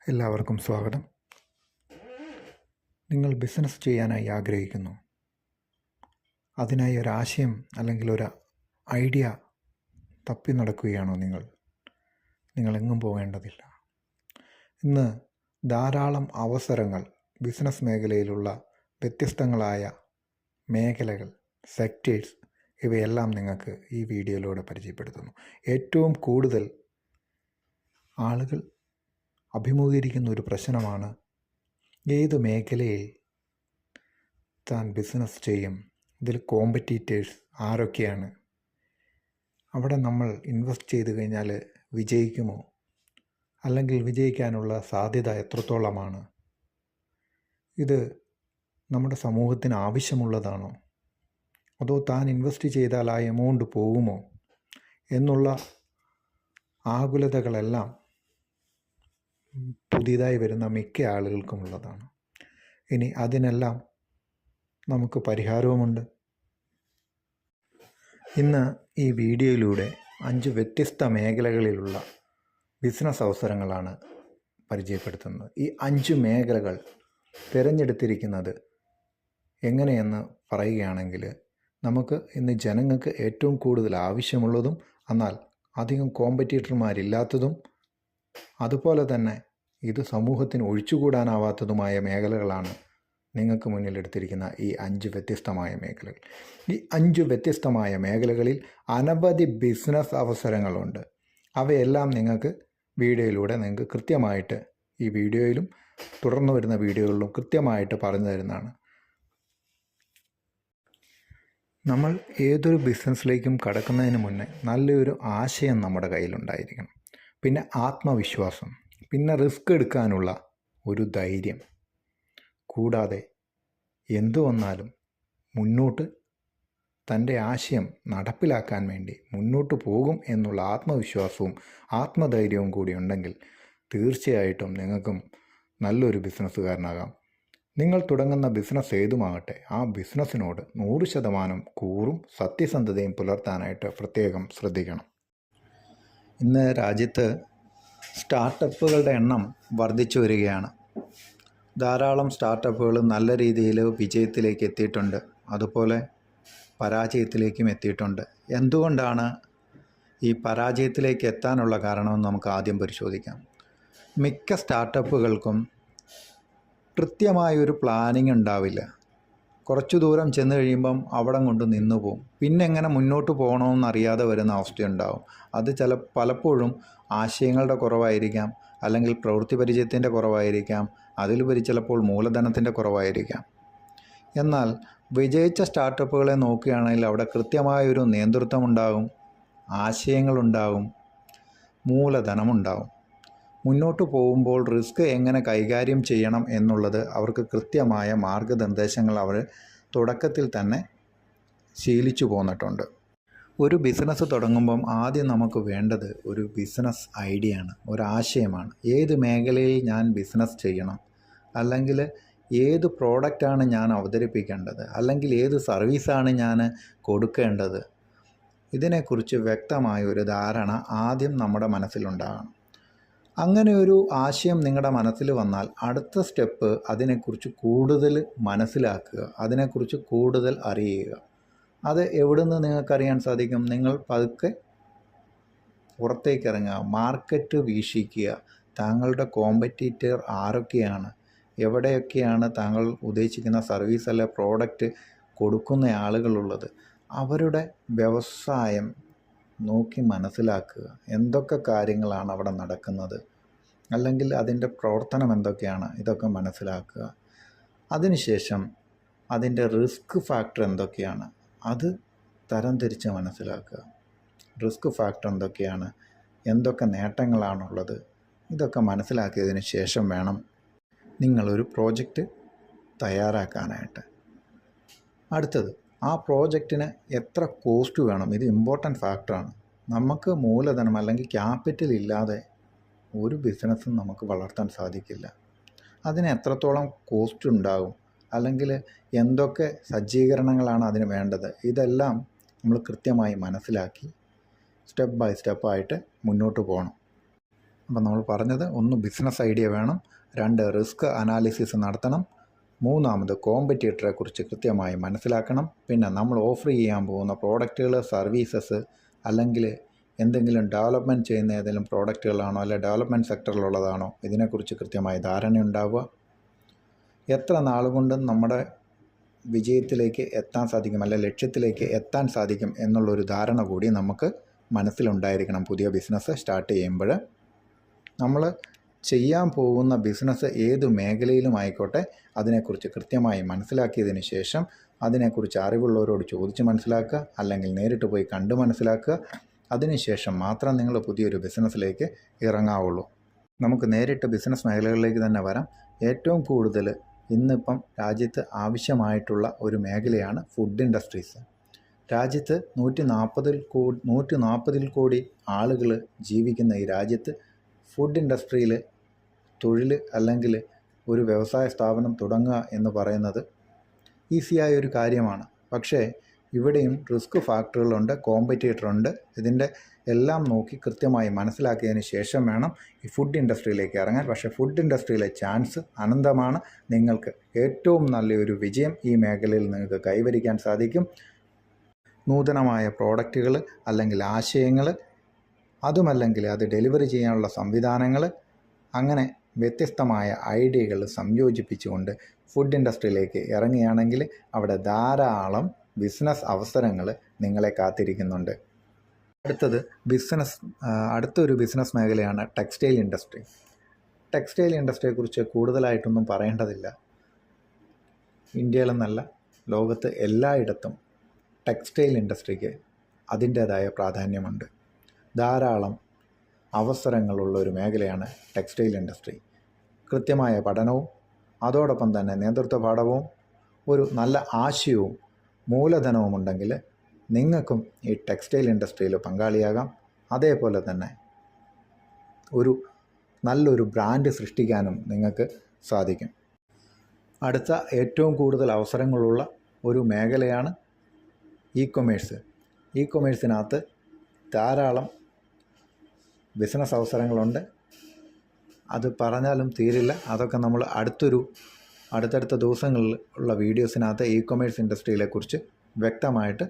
എല്ലാവർക്കും സ്വാഗതം. നിങ്ങൾ ബിസിനസ് ചെയ്യാനായി ആഗ്രഹിക്കുന്നു. അതിനായി ഒരാശയം അല്ലെങ്കിൽ ഒരു ഐഡിയ തപ്പി നടക്കുകയാണോ നിങ്ങളെങ്ങും പോകേണ്ടതില്ല. ഇന്ന് ധാരാളം അവസരങ്ങൾ ബിസിനസ് മേഖലയിലുള്ള വ്യത്യസ്തങ്ങളായ മേഖലകൾ, സെക്ടേഴ്സ് ഇവയെല്ലാം നിങ്ങൾക്ക് ഈ വീഡിയോയിലൂടെ പരിചയപ്പെടുത്തുന്നു. ഏറ്റവും കൂടുതൽ ആളുകൾ അഭിമുഖീകരിക്കുന്ന ഒരു പ്രശ്നമാണ് ഏത് മേഖലയിൽ താൻ ബിസിനസ് ചെയ്യും, ഇതിൽ കോമ്പറ്റീറ്റേഴ്സ് ആരൊക്കെയാണ്, അവിടെ നമ്മൾ ഇൻവെസ്റ്റ് ചെയ്ത് കഴിഞ്ഞാൽ വിജയിക്കുമോ, അല്ലെങ്കിൽ വിജയിക്കാനുള്ള സാധ്യത എത്രത്തോളമാണ്, ഇത് നമ്മുടെ സമൂഹത്തിന് ആവശ്യമുള്ളതാണോ, അതോ താൻ ഇൻവെസ്റ്റ് ചെയ്താൽ ആ എമൗണ്ട് പോകുമോ എന്നുള്ള ആകുലതകളെല്ലാം പുതിയതായി വരുന്ന മിക്ക ആളുകൾക്കുമുള്ളതാണ്. ഇനി അതിനെല്ലാം നമുക്ക് പരിഹാരവുമുണ്ട്. ഇന്ന് ഈ വീഡിയോയിലൂടെ 5 വ്യത്യസ്ത മേഖലകളിലുള്ള ബിസിനസ് അവസരങ്ങളാണ് പരിചയപ്പെടുത്തുന്നത്. ഈ 5 മേഖലകൾ തിരഞ്ഞെടുത്തിരിക്കുന്നത് എങ്ങനെയെന്ന് പറയുകയാണെങ്കിൽ, നമുക്ക് ഇന്ന് ജനങ്ങൾക്ക് ഏറ്റവും കൂടുതൽ ആവശ്യമുള്ളതും എന്നാൽ അധികം കോമ്പറ്റീറ്റർമാരില്ലാത്തതും അതുപോലെ തന്നെ ഇത് സമൂഹത്തിന് ഒഴിച്ചുകൂടാനാവാത്തതുമായ മേഖലകളാണ് നിങ്ങൾക്ക് മുന്നിൽ എടുത്തിരിക്കുന്ന ഈ 5 വ്യത്യസ്തമായ മേഖലകൾ. ഈ 5 വ്യത്യസ്തമായ മേഖലകളിൽ അനവധി ബിസിനസ് അവസരങ്ങളുണ്ട്. അവയെല്ലാം നിങ്ങൾക്ക് വീഡിയോയിലൂടെ കൃത്യമായിട്ട് ഈ വീഡിയോയിലും തുടർന്ന് വരുന്ന വീഡിയോകളിലും കൃത്യമായിട്ട് പറഞ്ഞു തരുന്നതാണ്. നമ്മൾ ഏതൊരു ബിസിനസ്സിലേക്കും കടക്കുന്നതിന് മുന്നേ നല്ലൊരു ആശയം നമ്മുടെ കയ്യിലുണ്ടായിരിക്കണം. പിന്നെ ആത്മവിശ്വാസം, പിന്നെ റിസ്ക് എടുക്കാനുള്ള ഒരു ധൈര്യം, കൂടാതെ എന്തു വന്നാലും മുന്നോട്ട് തൻ്റെ ആശയം നടപ്പിലാക്കാൻ വേണ്ടി മുന്നോട്ട് പോകും എന്നുള്ള ആത്മവിശ്വാസവും ആത്മധൈര്യവും കൂടി ഉണ്ടെങ്കിൽ തീർച്ചയായിട്ടും നിങ്ങൾക്കും നല്ലൊരു ബിസിനസ്സുകാരനാകാം. നിങ്ങൾ തുടങ്ങുന്ന ബിസിനസ് ഏതുമാകട്ടെ, ആ ബിസിനസ്സിനോട് 100% കൂറും സത്യസന്ധതയും പുലർത്താനായിട്ട് പ്രത്യേകം ശ്രദ്ധിക്കണം. ഇന്ന് രാജ്യത്ത് സ്റ്റാർട്ടപ്പുകളുടെ എണ്ണം വർദ്ധിച്ചു വരികയാണ്. ധാരാളം സ്റ്റാർട്ടപ്പുകൾ നല്ല രീതിയിൽ വിജയത്തിലേക്ക് എത്തിയിട്ടുണ്ട്, അതുപോലെ പരാജയത്തിലേക്കും എത്തിയിട്ടുണ്ട്. എന്തുകൊണ്ടാണ് ഈ പരാജയത്തിലേക്ക് എത്താനുള്ള കാരണമെന്ന് നമുക്ക് ആദ്യം പരിശോധിക്കാം. മിക്ക സ്റ്റാർട്ടപ്പുകൾക്കും കൃത്യമായൊരു പ്ലാനിങ് ഉണ്ടാവില്ല. കുറച്ചു ദൂരം ചെന്ന് കഴിയുമ്പം അവിടം കൊണ്ട് നിന്നു പോകും. പിന്നെ എങ്ങനെ മുന്നോട്ട് പോകണമെന്നറിയാതെ വരുന്ന അവസ്ഥയുണ്ടാവും. അത് പലപ്പോഴും ആശയങ്ങളുടെ കുറവായിരിക്കാം, അല്ലെങ്കിൽ പ്രവൃത്തി പരിചയത്തിൻ്റെ കുറവായിരിക്കാം, അതിലുപരി ചിലപ്പോൾ മൂലധനത്തിൻ്റെ കുറവായിരിക്കാം. എന്നാൽ വിജയിച്ച സ്റ്റാർട്ടപ്പുകളെ നോക്കുകയാണെങ്കിൽ അവിടെ കൃത്യമായൊരു നേതൃത്വം ഉണ്ടാകും, ആശയങ്ങളുണ്ടാകും, മൂലധനമുണ്ടാകും. മുന്നോട്ട് പോകുമ്പോൾ റിസ്ക് എങ്ങനെ കൈകാര്യം ചെയ്യണം എന്നുള്ളത് അവർക്ക് കൃത്യമായ മാർഗനിർദ്ദേശങ്ങൾ അവർ തുടക്കത്തിൽ തന്നെ ശീലിച്ചു പോന്നിട്ടുണ്ട്. ഒരു ബിസിനസ് തുടങ്ങുമ്പം ആദ്യം നമുക്ക് വേണ്ടത് ഒരു ബിസിനസ് ഐഡിയ ആണ്, ഒരാശയമാണ്. ഏത് മേഖലയിൽ ഞാൻ ബിസിനസ് ചെയ്യണം, അല്ലെങ്കിൽ ഏത് പ്രോഡക്റ്റാണ് ഞാൻ അവതരിപ്പിക്കേണ്ടത്, അല്ലെങ്കിൽ ഏത് സർവീസാണ് ഞാൻ കൊടുക്കേണ്ടത്, ഇതിനെക്കുറിച്ച് വ്യക്തമായ ഒരു ധാരണ ആദ്യം നമ്മുടെ മനസ്സിലുണ്ടാകണം. അങ്ങനെ ഒരു ആശയം നിങ്ങളുടെ മനസ്സിൽ വന്നാൽ അടുത്ത സ്റ്റെപ്പ് അതിനെക്കുറിച്ച് കൂടുതൽ മനസ്സിലാക്കുക, അതിനെക്കുറിച്ച് കൂടുതൽ അറിയുക. അത് എവിടെ നിന്ന് നിങ്ങൾക്കറിയാൻ സാധിക്കും? നിങ്ങൾ പതുക്കെ പുറത്തേക്ക് ഇറങ്ങുക, മാർക്കറ്റ് വീക്ഷിക്കുക. താങ്കളുടെ കോമ്പറ്റീറ്റർ ആരൊക്കെയാണ്, എവിടെയൊക്കെയാണ് താങ്കൾ ഉദ്ദേശിക്കുന്ന സർവീസ് അല്ലെ പ്രോഡക്റ്റ് കൊടുക്കുന്ന ആളുകളുള്ളത്, അവരുടെ വ്യവസായം നോക്കി മനസ്സിലാക്കുക. എന്തൊക്കെ കാര്യങ്ങളാണ് അവിടെ നടക്കുന്നത്, അല്ലെങ്കിൽ അതിൻ്റെ പ്രവർത്തനം എന്തൊക്കെയാണ്, ഇതൊക്കെ മനസ്സിലാക്കുക. അതിനുശേഷം അതിൻ്റെ റിസ്ക് ഫാക്ടർ എന്തൊക്കെയാണ്, അത് തരംതിരിച്ച് മനസ്സിലാക്കുക. റിസ്ക് ഫാക്ടർ എന്തൊക്കെയാണ്, എന്തൊക്കെ നേട്ടങ്ങളാണുള്ളത്, ഇതൊക്കെ മനസ്സിലാക്കിയതിന് ശേഷം വേണം നിങ്ങളൊരു പ്രോജക്റ്റ് തയ്യാറാക്കാനായിട്ട്. അടുത്തത്, ആ പ്രോജക്റ്റിന് എത്ര കോസ്റ്റ് വേണം, ഇത് ഇമ്പോർട്ടൻ്റ് ഫാക്ടറാണ്. നമുക്ക് മൂലധനം അല്ലെങ്കിൽ ക്യാപിറ്റൽ ഇല്ലാതെ ഒരു ബിസിനസ്സും നമുക്ക് വളർത്താൻ സാധിക്കില്ല. അതിന് എത്രത്തോളം കോസ്റ്റ് ഉണ്ടാകും, അല്ലെങ്കിൽ എന്തൊക്കെ സജ്ജീകരണങ്ങളാണ് അതിന് വേണ്ടത്, ഇതെല്ലാം നമ്മൾ കൃത്യമായി മനസ്സിലാക്കി സ്റ്റെപ്പ് ബൈ സ്റ്റെപ്പായിട്ട് മുന്നോട്ട് പോകണം. അപ്പം നമ്മൾ പറഞ്ഞത്, ഒന്ന് ബിസിനസ് ഐഡിയ വേണം, 2 റിസ്ക് അനാലിസിസ് നടത്തണം, 3 കോമ്പറ്റീറ്ററെ കുറിച്ച് കൃത്യമായി മനസ്സിലാക്കണം, പിന്നെ നമ്മൾ ഓഫർ ചെയ്യാൻ പോകുന്ന പ്രോഡക്റ്റുകൾ, സർവീസസ് അല്ലെങ്കിൽ എന്തെങ്കിലും ഡെവലപ്മെൻറ്റ് ചെയ്യുന്ന ഏതെങ്കിലും പ്രോഡക്റ്റുകളാണോ അല്ലെ ഡെവലപ്മെൻറ്റ് സെക്ടറിലുള്ളതാണോ ഇതിനെക്കുറിച്ച് കൃത്യമായി ധാരണയുണ്ടാവുക. എത്ര നാളുകൊണ്ടും നമ്മുടെ വിജയത്തിലേക്ക് എത്താൻ സാധിക്കും അല്ലെ ലക്ഷ്യത്തിലേക്ക് എത്താൻ സാധിക്കും എന്നുള്ളൊരു ധാരണ കൂടി നമുക്ക് മനസ്സിലുണ്ടായിരിക്കണം. പുതിയ ബിസിനസ് സ്റ്റാർട്ട് ചെയ്യുമ്പോൾ നമ്മൾ ചെയ്യാൻ പോകുന്ന ബിസിനസ് ഏത് മേഖലയിലും ആയിക്കോട്ടെ, അതിനെക്കുറിച്ച് കൃത്യമായി മനസ്സിലാക്കിയതിന് ശേഷം അതിനെക്കുറിച്ച് അറിവുള്ളവരോട് ചോദിച്ച് മനസ്സിലാക്കുക, അല്ലെങ്കിൽ നേരിട്ട് പോയി കണ്ട് മനസ്സിലാക്കുക. അതിനുശേഷം മാത്രം നിങ്ങൾ പുതിയൊരു ബിസിനസ്സിലേക്ക് ഇറങ്ങാവുള്ളൂ. നമുക്ക് നേരിട്ട് ബിസിനസ് മേഖലകളിലേക്ക് തന്നെ വരാം. ഏറ്റവും കൂടുതൽ ഇന്നിപ്പം രാജ്യത്ത് ആവശ്യമായിട്ടുള്ള ഒരു മേഖലയാണ് ഫുഡ് ഇൻഡസ്ട്രീസ്. രാജ്യത്ത് 140 കോടി ആളുകൾ ജീവിക്കുന്ന ഈ രാജ്യത്ത് ഫുഡ് ഇൻഡസ്ട്രിയിൽ തൊഴിൽ അല്ലെങ്കിൽ ഒരു വ്യവസായ സ്ഥാപനം തുടങ്ങുക എന്ന് പറയുന്നത് ഈസിയായ ഒരു കാര്യമാണ്. പക്ഷേ ഇവിടെയും റിസ്ക് ഫാക്ടറുകളുണ്ട്, കോമ്പറ്റീറ്ററുണ്ട്. ഇതിൻ്റെ എല്ലാം നോക്കി കൃത്യമായി മനസ്സിലാക്കിയതിന് ശേഷം വേണം ഈ ഫുഡ് ഇൻഡസ്ട്രിയിലേക്ക് ഇറങ്ങാൻ. പക്ഷേ ഫുഡ് ഇൻഡസ്ട്രിയിലെ ചാൻസ് അനന്തമാണ്. നിങ്ങൾക്ക് ഏറ്റവും നല്ലൊരു വിജയം ഈ മേഖലയിൽ നിങ്ങൾക്ക് കൈവരിക്കാൻ സാധിക്കും. നൂതനമായ പ്രോഡക്റ്റുകൾ അല്ലെങ്കിൽ ആശയങ്ങൾ, അതുമല്ലെങ്കിൽ അത് ഡെലിവറി ചെയ്യാനുള്ള സംവിധാനങ്ങൾ, അങ്ങനെ വ്യത്യസ്തമായ ഐഡിയകൾ സംയോജിപ്പിച്ചുകൊണ്ട് ഫുഡ് ഇൻഡസ്ട്രിയിലേക്ക് ഇറങ്ങുകയാണെങ്കിൽ അവിടെ ധാരാളം ബിസിനസ് അവസരങ്ങൾ നിങ്ങളെ കാത്തിരിക്കുന്നുണ്ട്. അടുത്തൊരു ബിസിനസ് മേഖലയാണ് ടെക്സ്റ്റൈൽ ഇൻഡസ്ട്രി. ടെക്സ്റ്റൈൽ ഇൻഡസ്ട്രിയെക്കുറിച്ച് കൂടുതലായിട്ടൊന്നും പറയേണ്ടതില്ല. ഇന്ത്യയിലെന്നല്ല, ലോകത്ത് എല്ലായിടത്തും ടെക്സ്റ്റൈൽ ഇൻഡസ്ട്രിക്ക് അതിൻ്റേതായ പ്രാധാന്യമുണ്ട്. ധാരാളം അവസരങ്ങളുള്ള ഒരു മേഖലയാണ് ടെക്സ്റ്റൈൽ ഇൻഡസ്ട്രി. കൃത്യമായ പഠനവും അതോടൊപ്പം തന്നെ നേതൃത്വ പാഠവും ഒരു നല്ല ആശയവും മൂലധനവും ഉണ്ടെങ്കിൽ നിങ്ങൾക്കും ഈ ടെക്സ്റ്റൈൽ ഇൻഡസ്ട്രിയിൽ പങ്കാളിയാകാം. അതേപോലെ തന്നെ ഒരു നല്ലൊരു ബ്രാൻഡ് സൃഷ്ടിക്കാനും നിങ്ങൾക്ക് സാധിക്കും. അടുത്ത ഏറ്റവും കൂടുതൽ അവസരങ്ങളുള്ള ഒരു മേഖലയാണ് ഇ കൊമേഴ്സ്. ഇ കൊമേഴ്സിനകത്ത് ധാരാളം ബിസിനസ് അവസരങ്ങളുണ്ട്. അത് പറഞ്ഞാലും തീരില്ല. അതൊക്കെ നമ്മൾ അടുത്തടുത്ത ദിവസങ്ങളിൽ ഉള്ള വീഡിയോസിനകത്ത് ഇ കൊമേഴ്സ് ഇൻഡസ്ട്രിയിലെക്കുറിച്ച് വ്യക്തമായിട്ട്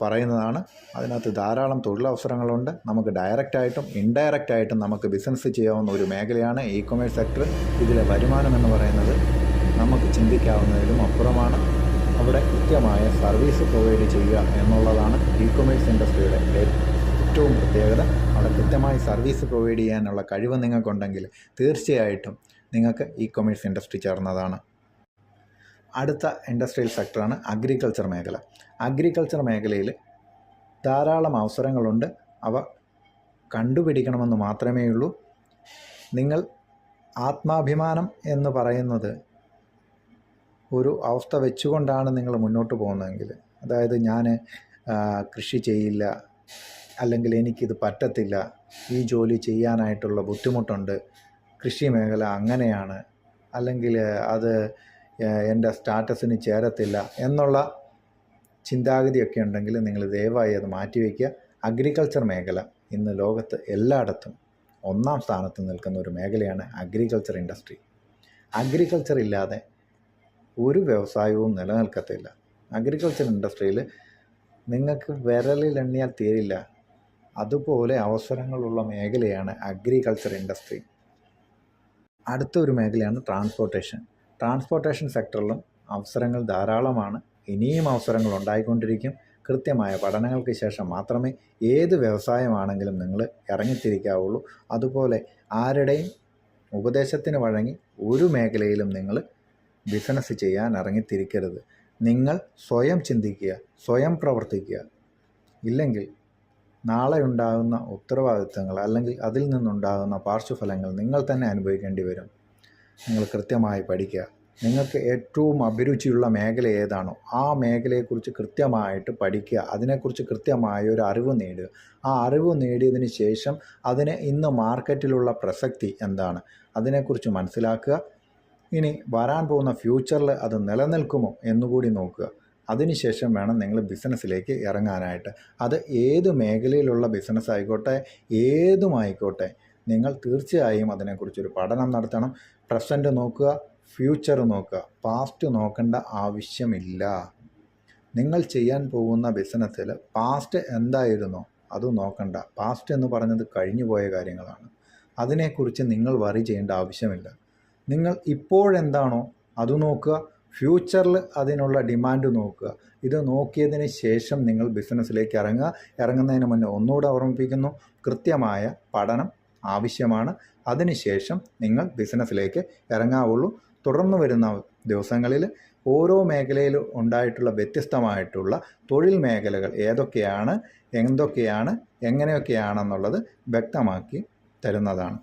പറയുന്നതാണ്. അതിനകത്ത് ധാരാളം തൊഴിലവസരങ്ങളുണ്ട്. നമുക്ക് ഡയറക്റ്റായിട്ടും ഇൻഡയറക്റ്റായിട്ടും നമുക്ക് ബിസിനസ് ചെയ്യാവുന്ന ഒരു മേഖലയാണ് ഇ കൊമേഴ്സ് സെക്ടർ. ഇതിലെ വരുമാനം എന്ന് പറയുന്നത് നമുക്ക് ചിന്തിക്കാവുന്നതിലും അപ്പുറമാണ്. അവിടെ കൃത്യമായ സർവീസ് പ്രൊവൈഡ് ചെയ്യുക എന്നുള്ളതാണ് ഇ കൊമേഴ്സ് ഇൻഡസ്ട്രിയുടെ ഏറ്റവും പ്രത്യേകത. അവിടെ കൃത്യമായി സർവീസ് പ്രൊവൈഡ് ചെയ്യാനുള്ള കഴിവ് നിങ്ങൾക്കുണ്ടെങ്കിൽ തീർച്ചയായിട്ടും നിങ്ങൾക്ക് ഇ കൊമേഴ്സ് ഇൻഡസ്ട്രി ചേർന്നതാണ്. അടുത്ത ഇൻഡസ്ട്രിയൽ സെക്ടറാണ് അഗ്രികൾച്ചർ മേഖല. അഗ്രികൾച്ചർ മേഖലയിൽ ധാരാളം അവസരങ്ങളുണ്ട്. അവ കണ്ടുപിടിക്കണമെന്ന് മാത്രമേ ഉള്ളൂ. നിങ്ങൾ ആത്മാഭിമാനം എന്ന് പറയുന്നത് ഒരു അവസ്ഥ വെച്ചുകൊണ്ടാണ് നിങ്ങൾ മുന്നോട്ട് പോകുന്നതെങ്കിൽ, അതായത് ഞാൻ കൃഷി ചെയ്യില്ല, അല്ലെങ്കിൽ എനിക്കിത് പറ്റത്തില്ല, ഈ ജോലി ചെയ്യാനായിട്ടുള്ള ബുദ്ധിമുട്ടുണ്ട്, കൃഷി മേഖല അങ്ങനെയാണ്, അല്ലെങ്കിൽ അത് എൻ്റെ സ്റ്റാറ്റസിന് ചേരത്തില്ല എന്നുള്ള ചിന്താഗതിയൊക്കെ ഉണ്ടെങ്കിൽ നിങ്ങൾ ദയവായി അത് മാറ്റിവെക്കുക. അഗ്രികൾച്ചർ മേഖല ഇന്ന് ലോകത്ത് എല്ലായിടത്തും 1-ാം സ്ഥാനത്ത് നിൽക്കുന്ന ഒരു മേഖലയാണ് അഗ്രികൾച്ചർ ഇൻഡസ്ട്രി. അഗ്രികൾച്ചർ ഇല്ലാതെ ഒരു വ്യവസായവും നിലനിൽക്കത്തില്ല. അഗ്രികൾച്ചർ ഇൻഡസ്ട്രിയിൽ നിങ്ങൾക്ക് വിരലിലെണ്ണിയാൽ തീരില്ല, അതുപോലെ അവസരങ്ങളുള്ള മേഖലയാണ് അഗ്രികൾച്ചർ ഇൻഡസ്ട്രി. അടുത്തൊരു മേഖലയാണ് ട്രാൻസ്പോർട്ടേഷൻ സെക്ടറിലും അവസരങ്ങൾ ധാരാളമാണ്. ഇനിയും അവസരങ്ങൾ ഉണ്ടായിക്കൊണ്ടിരിക്കും. കൃത്യമായ പഠനങ്ങൾക്ക് ശേഷം മാത്രമേ ഏത് വ്യവസായമാണെങ്കിലും നിങ്ങൾ ഇറങ്ങിത്തിരിക്കാവുള്ളൂ. അതുപോലെ ആരുടെയും ഉപദേശത്തിന് വഴങ്ങി ഒരു മേഖലയിലും നിങ്ങൾ ബിസിനസ് ചെയ്യാൻ ഇറങ്ങിത്തിരിക്കരുത്. നിങ്ങൾ സ്വയം ചിന്തിക്കുക, സ്വയം പ്രവർത്തിക്കുക. ഇല്ലെങ്കിൽ നാളെ ഉണ്ടാകുന്ന ഉത്തരവാദിത്തങ്ങൾ അല്ലെങ്കിൽ അതിൽ നിന്നുണ്ടാകുന്ന പാർശ്വഫലങ്ങൾ നിങ്ങൾ തന്നെ അനുഭവിക്കേണ്ടി വരും. നിങ്ങൾ കൃത്യമായി പഠിക്കുക. നിങ്ങൾക്ക് ഏറ്റവും അഭിരുചിയുള്ള മേഖല ഏതാണോ ആ മേഖലയെക്കുറിച്ച് കൃത്യമായിട്ട് പഠിക്കുക. അതിനെക്കുറിച്ച് കൃത്യമായ ഒരു അറിവ് നേടുക. ആ അറിവ് നേടിയതിന് ശേഷം അതിന് ഇന്ന് മാർക്കറ്റിലുള്ള പ്രസക്തി എന്താണ് അതിനെക്കുറിച്ച് മനസ്സിലാക്കുക. ഇനി വരാൻ പോകുന്ന ഫ്യൂച്ചറിൽ അത് നിലനിൽക്കുമോ എന്നുകൂടി നോക്കുക. അതിനുശേഷം വേണം നിങ്ങൾ ബിസിനസ്സിലേക്ക് ഇറങ്ങാനായിട്ട്. അത് ഏത് മേഖലയിലുള്ള ബിസിനസ് ആയിക്കോട്ടെ, ഏതുമായിക്കോട്ടെ, നിങ്ങൾ തീർച്ചയായും അതിനെക്കുറിച്ചൊരു പഠനം നടത്തണം. പ്രസൻറ്റ് നോക്കുക, ഫ്യൂച്ചർ നോക്കുക, പാസ്റ്റ് നോക്കേണ്ട ആവശ്യമില്ല. നിങ്ങൾ ചെയ്യാൻ പോകുന്ന ബിസിനസ്സിൽ പാസ്റ്റ് എന്തായിരുന്നോ അത് നോക്കണ്ട. പാസ്റ്റ് എന്ന് പറഞ്ഞത് കഴിഞ്ഞു പോയ കാര്യങ്ങളാണ്. അതിനെക്കുറിച്ച് നിങ്ങൾ വറി ചെയ്യേണ്ട ആവശ്യമില്ല. നിങ്ങൾ ഇപ്പോഴെന്താണോ അത് നോക്കുക, ഫ്യൂച്ചറിൽ അതിനുള്ള ഡിമാൻഡ് നോക്കുക. ഇത് നോക്കിയതിന് ശേഷം നിങ്ങൾ ബിസിനസ്സിലേക്ക് ഇറങ്ങുന്നതിന് മുന്നേ ഒന്നുകൂടെ ഓർമ്മിപ്പിക്കുന്നു, കൃത്യമായ പഠനം ആവശ്യമാണ്. അതിനുശേഷം നിങ്ങൾ ബിസിനസ്സിലേക്ക് ഇറങ്ങാവുള്ളൂ. തുടർന്ന് വരുന്ന ദിവസങ്ങളിൽ ഓരോ മേഖലയിൽ ഉണ്ടായിട്ടുള്ള വ്യത്യസ്തമായിട്ടുള്ള തൊഴിൽ മേഖലകൾ ഏതൊക്കെയാണ്, എന്തൊക്കെയാണ്, എങ്ങനെയൊക്കെയാണെന്നുള്ളത് വ്യക്തമാക്കി തരുന്നതാണ്.